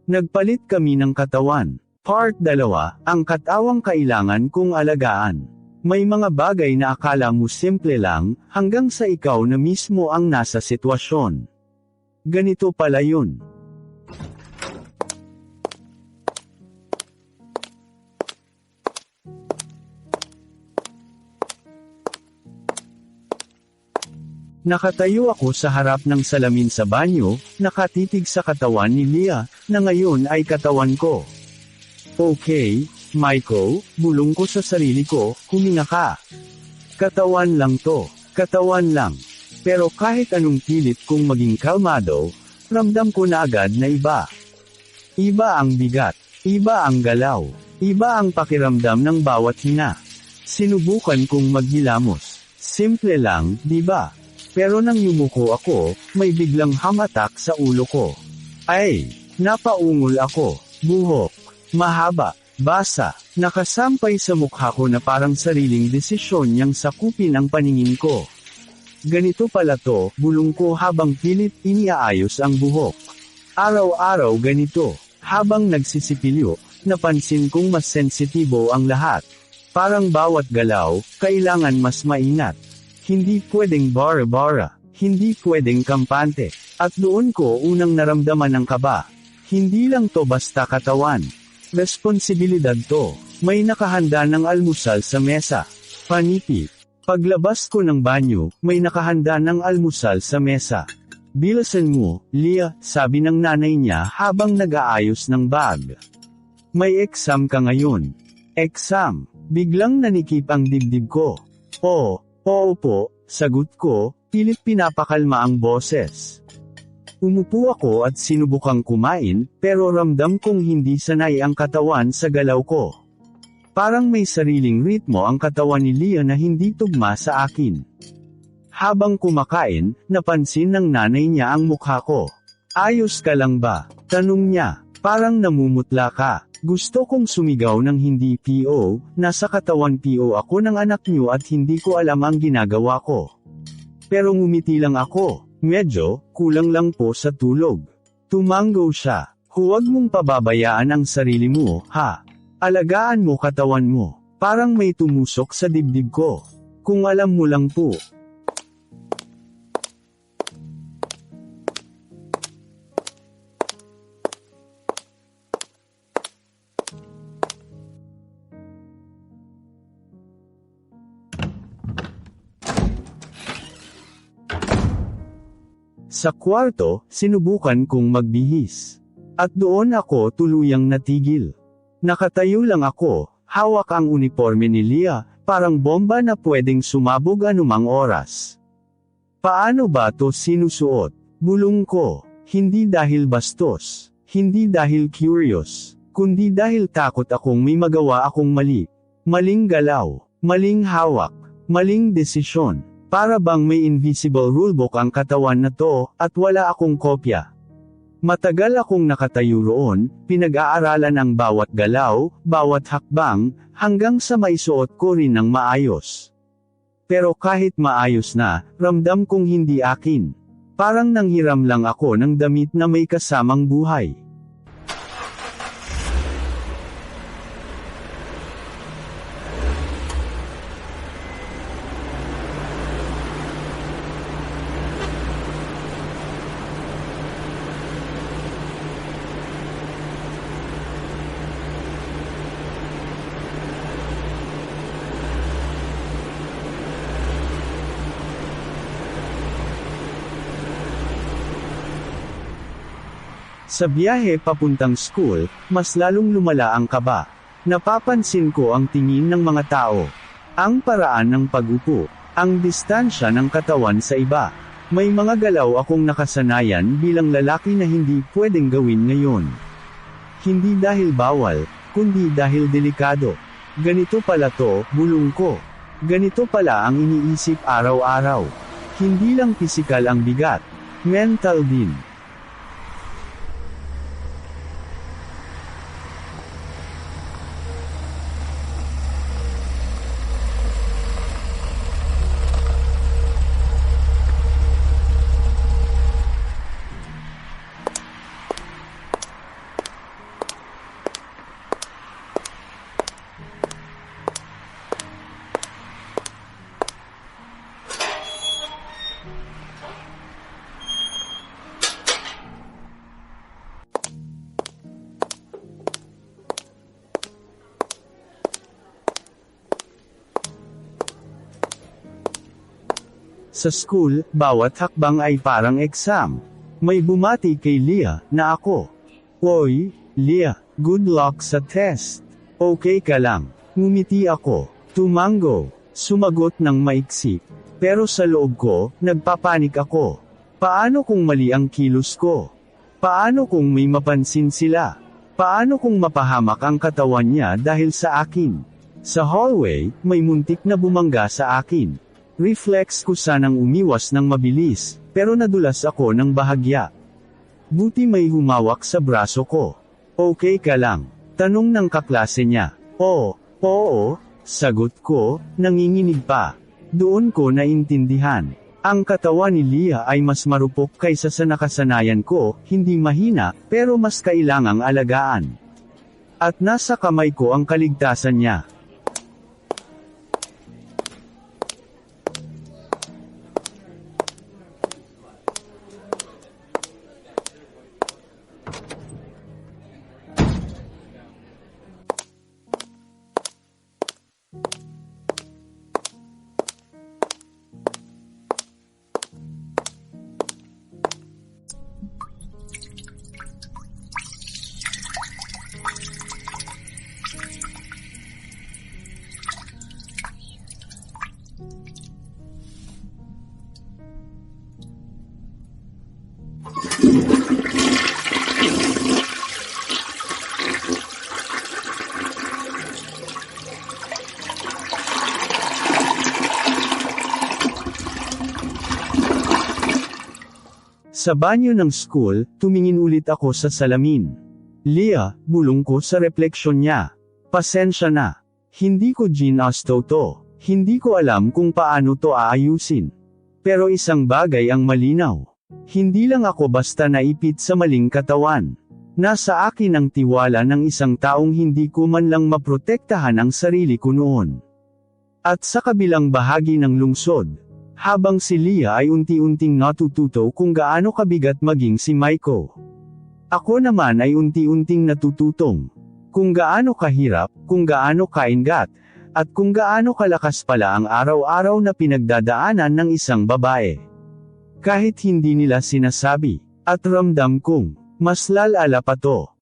Nagpalit kami ng katawan. Part 2, ang katawang kailangan kong alagaan. May mga bagay na akala mo simple lang, hanggang sa ikaw na mismo ang nasa sitwasyon. Ganito pala yun. Nakatayo ako sa harap ng salamin sa banyo, nakatitig sa katawan ni Leah, na ngayon ay katawan ko. Okay, Michael, bulong ko sa sarili ko, huminga ka. Katawan lang to, katawan lang. Pero kahit anong pilit kong maging kalmado, ramdam ko na agad na iba. Iba ang bigat, iba ang galaw, iba ang pakiramdam ng bawat hina. Sinubukan kong maghilamos. Simple lang, di ba? Pero nang yumuko ako, may biglang hamatak sa ulo ko. Ay, napaungol ako, buhok, mahaba, basa, nakasampay sa mukha ko na parang sariling desisyon niyang sakupin ang paningin ko. Ganito pala to, bulong ko habang pilit iniaayos ang buhok. Araw-araw ganito, habang nagsisipilyo, napansin kong mas sensitibo ang lahat. Parang bawat galaw, kailangan mas maingat. Hindi pwedeng bara-bara, hindi pwedeng kampante. At doon ko unang naramdaman ang kaba. Hindi lang to basta katawan. Responsibilidad to. May nakahanda ng almusal sa mesa. Panipi. Paglabas ko ng banyo, may nakahanda ng almusal sa mesa. Bilisan mo, Leah, sabi ng nanay niya habang nag-aayos ng bag. May exam ka ngayon. Exam. Biglang nanikip ang dibdib ko. Oo po, sagot ko, pilit pinapakalma ang boses. Umupo ako at sinubukang kumain, pero ramdam kong hindi sanay ang katawan sa galaw ko. Parang may sariling ritmo ang katawan ni Leah na hindi tugma sa akin. Habang kumakain, napansin ng nanay niya ang mukha ko. Ayos ka lang ba? Tanong niya, parang namumutla ka. Gusto kong sumigaw ng hindi PO, nasa katawan PO ako ng anak niyo at hindi ko alam ang ginagawa ko. Pero ngumiti lang ako, medyo, kulang lang po sa tulog. Tumango siya, huwag mong pababayaan ang sarili mo, ha? Alagaan mo katawan mo, parang may tumusok sa dibdib ko. Kung alam mo lang po. Sa kwarto, sinubukan kong magbihis. At doon ako tuluyang natigil. Nakatayo lang ako, hawak ang uniforme ni Leah, parang bomba na pwedeng sumabog anumang oras. Paano ba to sinusuot? Bulong ko, hindi dahil bastos, hindi dahil curious, kundi dahil takot akong may magawa akong mali. Maling galaw, maling hawak, maling desisyon. Para bang may invisible rulebook ang katawan na to, at wala akong kopya. Matagal akong nakatayo roon, pinag-aaralan ang bawat galaw, bawat hakbang, hanggang sa maisuot ko rin ng maayos. Pero kahit maayos na, ramdam kong hindi akin. Parang nanghiram lang ako ng damit na may kasamang buhay. Sa biyahe papuntang school, mas lalong lumala ang kaba. Napapansin ko ang tingin ng mga tao. Ang paraan ng pag-upo. Ang distansya ng katawan sa iba. May mga galaw akong nakasanayan bilang lalaki na hindi pwedeng gawin ngayon. Hindi dahil bawal, kundi dahil delikado. Ganito pala to, bulong ko. Ganito pala ang iniisip araw-araw. Hindi lang pisikal ang bigat. Mental din. Sa school, bawat hakbang ay parang exam. May bumati kay Leah, na ako. Oy, Leah, good luck sa test. Okay ka lang. Ngumiti ako. Tumango. Sumagot ng maiksi. Pero sa loob ko, nagpapanik ako. Paano kung mali ang kilos ko? Paano kung may mapansin sila? Paano kung mapahamak ang katawan niya dahil sa akin? Sa hallway, may muntik na bumangga sa akin. Reflex ko sanang umiwas ng mabilis, pero nadulas ako ng bahagya. Buti may humawak sa braso ko. Okay ka lang? Tanong ng kaklase niya. Oo, sagot ko, nanginginig pa. Doon ko naintindihan. Ang katawan ni Leah ay mas marupok kaysa sa nakasanayan ko, hindi mahina, pero mas kailangang alagaan. At nasa kamay ko ang kaligtasan niya. Sa banyo ng school, tumingin ulit ako sa salamin. Leah, bulong ko sa refleksyon niya. Pasensya na. Hindi ko ginasto to. Hindi ko alam kung paano to aayusin. Pero isang bagay ang malinaw. Hindi lang ako basta naipit sa maling katawan. Nasa akin ang tiwala ng isang taong hindi ko man lang maprotektahan ang sarili ko noon. At sa kabilang bahagi ng lungsod, habang si Leah ay unti-unting natututo kung gaano kabigat maging si Maiko. Ako naman ay unti-unting natututong kung gaano kahirap, kung gaano kaingat, at kung gaano kalakas pala ang araw-araw na pinagdadaanan ng isang babae. Kahit hindi nila sinasabi, at ramdam kong, mas lalala pa to.